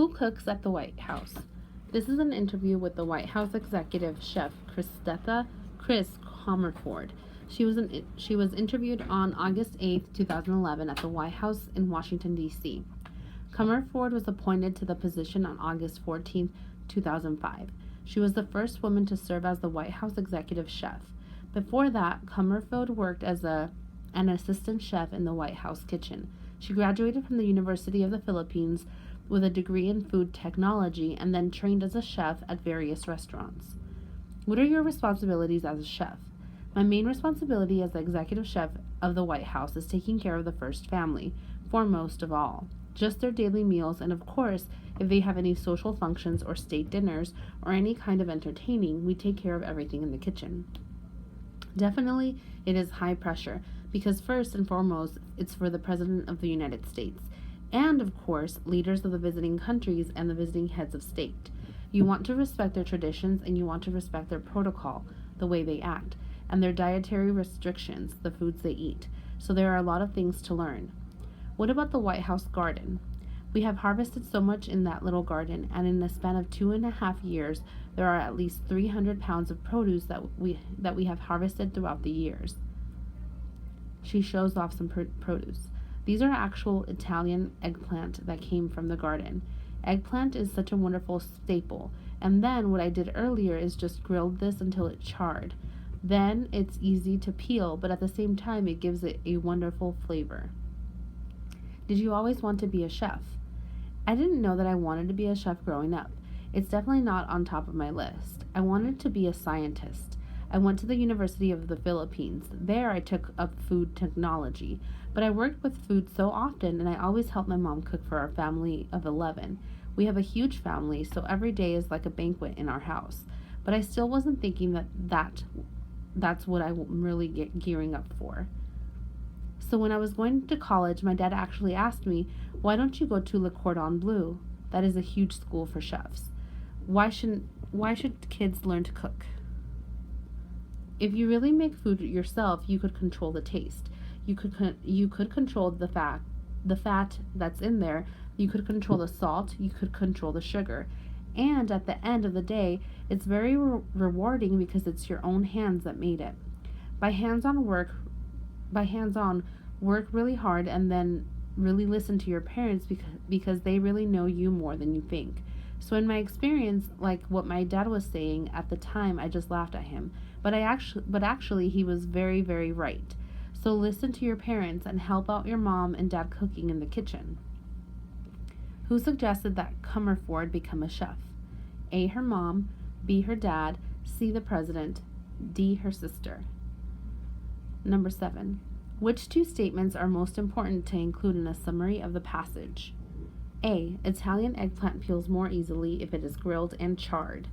Who cooks at the White House? This is an interview with the White House executive chef Chris Comerford. She was interviewed on August 8, 2011 at the White House in Washington, D.C. Comerford was appointed to the position on August 14, 2005. She was the first woman to serve as the White House executive chef. Before that, Comerford worked as an assistant chef in the White House kitchen. She graduated from the University of the Philippines with a degree in food technology and then trained as a chef at various restaurants. What are your responsibilities as a chef? My main responsibility as the executive chef of the White House is taking care of the first family, foremost of all. Just their daily meals, and of course, if they have any social functions or state dinners or any kind of entertaining, we take care of everything in the kitchen. Definitely, it is high pressure because first and foremost, it's for the President of the United States and, of course, leaders of the visiting countries and the visiting heads of state. You want to respect their traditions and you want to respect their protocol, the way they act, and their dietary restrictions, the foods they eat. So there are a lot of things to learn. What about the White House garden? We have harvested so much in that little garden, and in a span of 2.5 years, there are at least 300 pounds of produce that we have harvested throughout the years. She shows off some produce. These are actual Italian eggplant that came from the garden. Eggplant is such a wonderful staple, and then what I did earlier is just grilled this until it charred. Then it's easy to peel, but at the same time it gives it a wonderful flavor. Did you always want to be a chef? I didn't know that I wanted to be a chef growing up. It's definitely not on top of my list. I wanted to be a scientist. I went to the University of the Philippines. There I took up food technology, but I worked with food so often and I always helped my mom cook for our family of 11. We have a huge family, so every day is like a banquet in our house. But I still wasn't thinking that's what I'm really gearing up for. So when I was going to college, my dad actually asked me, why don't you go to Le Cordon Bleu? That is a huge school for chefs. Why should kids learn to cook? If you really make food yourself, you could control the taste. You could control the fat that's in there. You could control the salt. You could control the sugar. And at the end of the day, it's very rewarding because it's your own hands that made it. By hands-on, work really hard and then really listen to your parents because they really know you more than you think. So in my experience, like what my dad was saying at the time, I just laughed at him. But actually he was very, very right. So listen to your parents and help out your mom and dad cooking in the kitchen. Who suggested that Comerford become a chef? A, her mom, B, her dad, C, the president, D, her sister. Number 7. Which two statements are most important to include in a summary of the passage? A, Italian eggplant peels more easily if it is grilled and charred.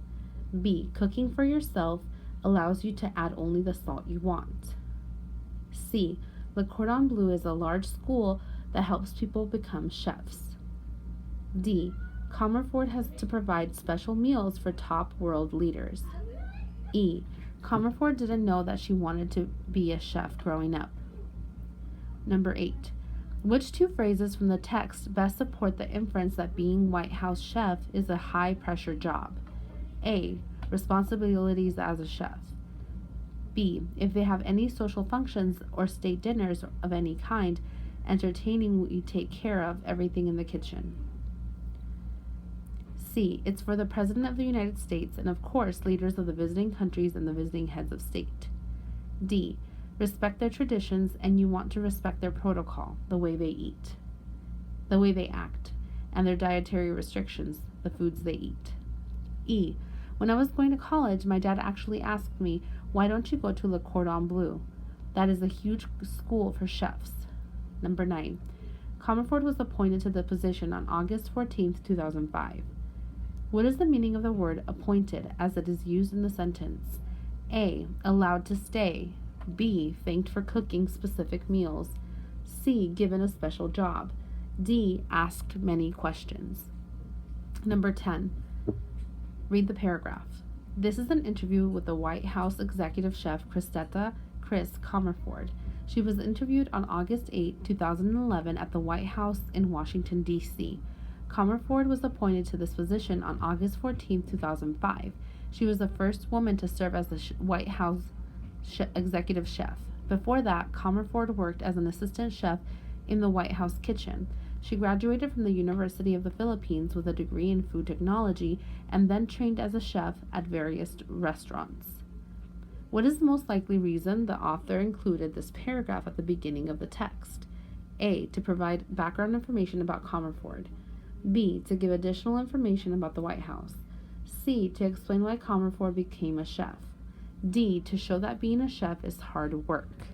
B, cooking for yourself allows you to add only the salt you want. C, Le Cordon Bleu is a large school that helps people become chefs. D, Comerford has to provide special meals for top world leaders. E, Comerford didn't know that she wanted to be a chef growing up. Number 8. Which two phrases from the text best support the inference that being White House chef is a high-pressure job? A, responsibilities as a chef. B, if they have any social functions or state dinners of any kind, entertaining we take care of everything in the kitchen. C, it's for the President of the United States and of course leaders of the visiting countries and the visiting heads of state. D, respect their traditions and you want to respect their protocol, the way they eat, the way they act, and their dietary restrictions, the foods they eat. E, when I was going to college, my dad actually asked me, why don't you go to Le Cordon Bleu? That is a huge school for chefs. Number 9. Comerford was appointed to the position on August 14th, 2005. What is the meaning of the word appointed as it is used in the sentence? A, allowed to stay. B, thanked for cooking specific meals. C, given a special job. D, asked many questions. Number 10. Read the paragraph. This is an interview with the White House executive chef Chris Comerford. She was interviewed on August 8, 2011 at the White House in Washington, D.C. Comerford was appointed to this position on August 14, 2005. She was the first woman to serve as the White House executive chef. Before that, Comerford worked as an assistant chef in the White House kitchen. She graduated from the University of the Philippines with a degree in food technology and then trained as a chef at various restaurants. What is the most likely reason the author included this paragraph at the beginning of the text? A. To provide background information about Comerford. B. To give additional information about the White House. C. To explain why Comerford became a chef. D. To show that being a chef is hard work.